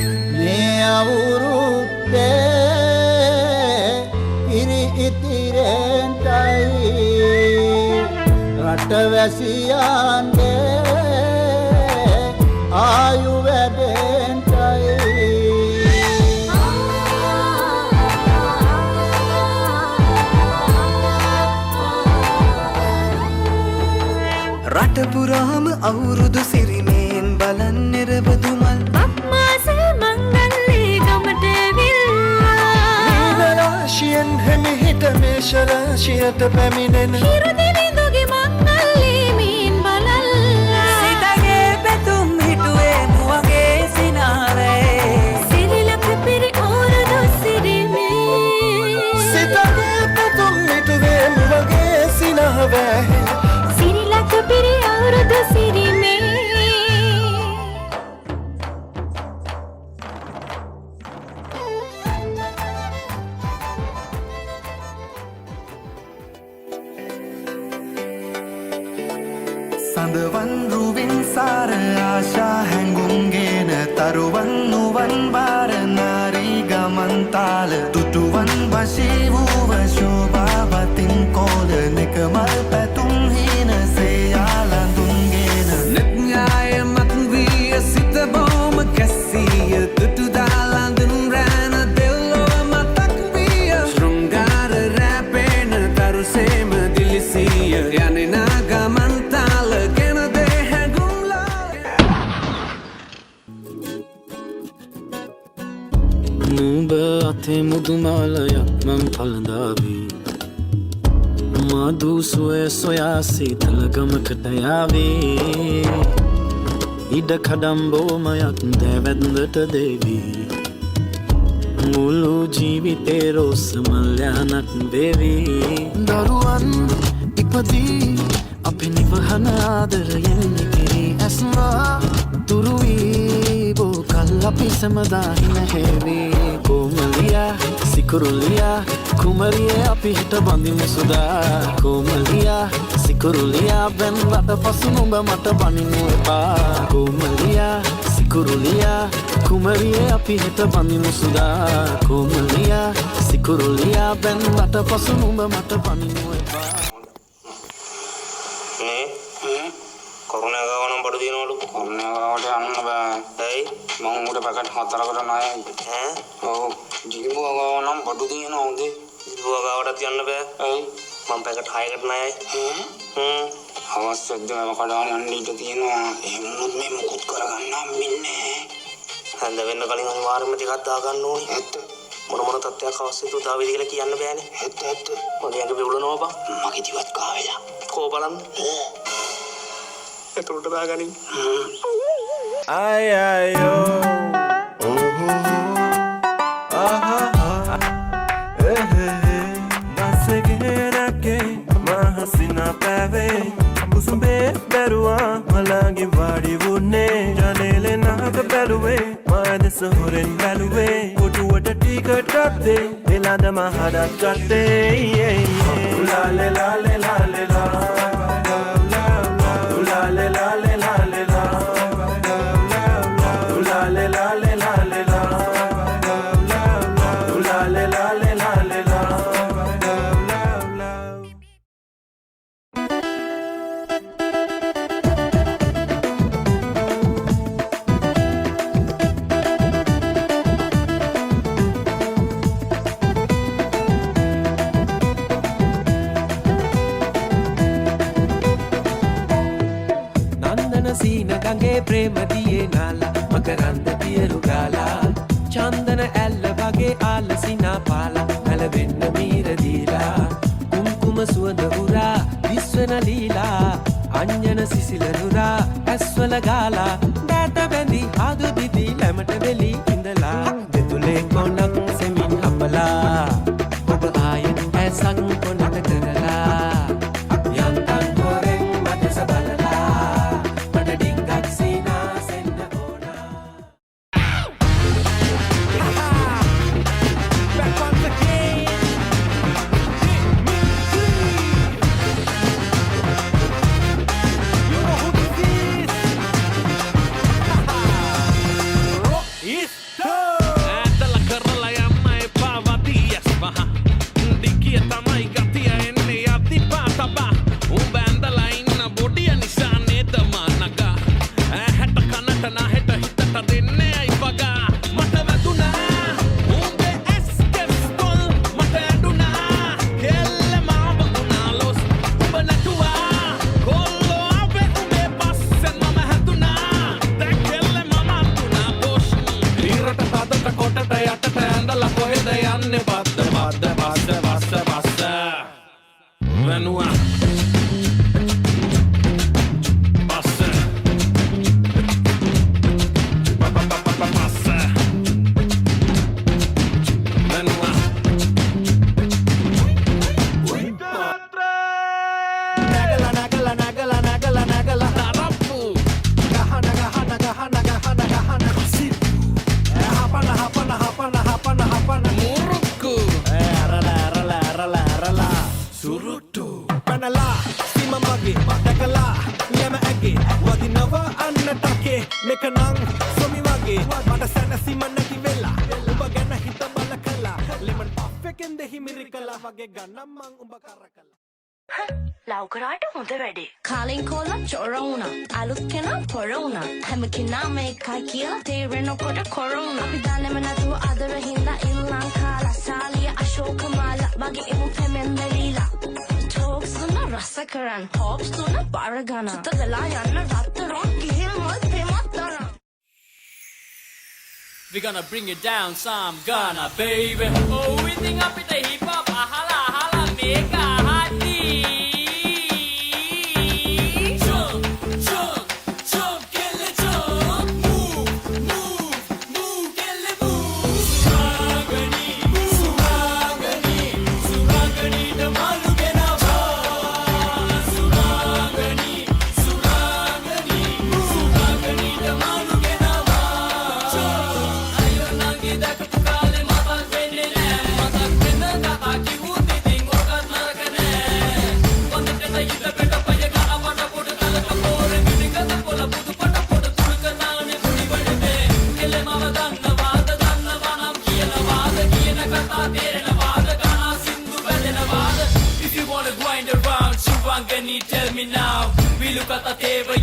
මේ අවුරුද්දේ ඉරි ඉතිරෙන්ටයි රටවැසියන්ගේ ආයු වැඩෙන්ටයි රට පුරාම අවුරුදු සිරිමේන් බලන් නිරබදුමල් බක්මාස මංගල්ලේ ගමට විල්ලා රාශියෙන් හිමිහිට මේෂ රාශියට පැමිණෙන හිරුදිවිඳුගේ මංගල්ලේ මීන් බලල්ලා සිතගේ පැතුම් හිටුවේ මුවගේ සිනාවේ සිරිලක පිරි අවුරුදු සිරිමේ සිතගේ පැතුම් හිටුවේ මුවගේ සිනාවේ සිරිලක පිරි අවුරුදු සිරිමේ සඳවන් රුවින් සාර ආශා හැඟුම්ගෙන තරුවන් නුවන් බාර නාරී ගමන්තාල තුටුවන් වශී වූව ශෝභාවතින් කෝල නිකමල් පැතුම් හීන සේයාලඳුන්ගෙන නිඥාය මතුවිය සිත බෝම කැස්සිය තුටු දාලඳුන් රෑන දෙල්ලොව මතක් විය ශෘංගාර රැපෙන තරුසේම දිලිසිය යනෙනා ගමන්තාල ගෙන දේ හැඟුම්ලා නුඹ අතේ මුදුමාලයක් මං පළඳාවී මధు සොය සොයා සීතල ගමකට යාවේ ඉඩ කඩම්බෝමයක් දැවැන්දට දෙවී මුළු ජීවිතේ රෝස මල්යනක් වේවී දරුවන් ඉපදී අපි නිවහන ආදරයෙන් ඉතිරි ඇස්මා තුරුවී බෝ කල් අපි සමදාහින හැවී කොමලියා සිකුරුලියා කුමරියේ අපි හිට බඳිමු සුදා කොමලියා සිකුරුලියා බැන්වට පසු නුඹ මට බනිනු එපා කොමලියා සිකුරුලියා කුමරියේ අපි හිට බඳිමු සුදා කොමලියා සිකුරුලියා බැන්වට පසු නුඹ මට බනිනු එපා කරුණාගාවනම් බඩු දිනවලු කරුණාගාවට යන්න බෑ ඇයි මං උඩ පැකට් 4කට ණයයි ඈ ඔව් ජිලිමුවගාවනම් බඩු දිනනවා උදේ ජිලිමුවගාවටත් යන්න බෑ ඇයි මං පැකට් 6කට ණයයි හවස් වෙද්දිම කඩාන යන්න ඉඩ තියෙනවා එහෙම වුණොත් මේ මුකුත් කරගන්න හම්බෙන්නේ හැන්ද වෙන්න කලින් අනිවාර්යයෙන්ම ටිකක් දාගන්න ඕනේ ඇත්ත මොන තත්ත්වයක් අවශ්‍යද තාවිද කියලා කියන්න බෑනේ ඇත්ත මගේ ඇඟ පිවුලනවා බා මගේ දිවත් කාවෙලා කෝ බලන්න එතකොට දාගනින් ay ay oh Masegerake mahasina pave usumbe berua malagi vadi vunne janele naga beluwe maade soren beluwe otuwata ticket katte elada mahada katte la la la la la la la la la प्रेम दिए नाला मकरंद पियरु गाला चंदन एल्ल वगे आलसिना पाला नलवेन्न मीर दीला कुंकुम सुवंद हुरा विश्वන ලීලා අඤ්ඤන සිසිල නුරා ඇස්වල ගාලා දැත බැඳි ආදු දිදි ළමට වෙලි ඉඳලා දෙතුලේ කොණක් සෙමින් අපලා ඔබ ආයෙත් ඇසක් කොණට කරලා යන්තම් හොරෙන් මට සබලලා මට ඩිංගක් සීනා සෙන්න ඕනා back once again hit me you know who this is සොමි වගේ මට සැනසීම නැති වෙලා උඹ ගැන හිත බල කළා ලෙමන් පෆ් එකෙන් දෙහි මිරිකලා වගේ ගන්නම් මං උඹ කරකලා ලව්කරාට හොඳ වැඩේ. කාලින් කොල්ල චොර වුණා. අලුත් කෙනා පොර වුණා. හැම කෙනාම එකයි කියලා තේරෙනකොට කොර වුණා. අපි දන්නේම නැතුව අදර හින්දා ඉල්ලං කාලා සාලිය අශෝකමාල වගේ එමු පෙමෙන් දෙලීලා. ටෝක්ස් තුන රස කරන් හොප්ස් තුන බර ගන්න. සුත වෙලා යන්න රත්තරන් ගිහින් මොල් පෙමත් තරම්. We gonna bring it down some Ghana baby. Oh we think up in the hip hop ahala ahala mega hati. Jump jump jump kill it jump move move move kill it move. Surangani surangani surangani damalu genawa. Surangani surangani surangani damalu genawa. If you wanna grind around, Shivangani, tell me now. We look at the table,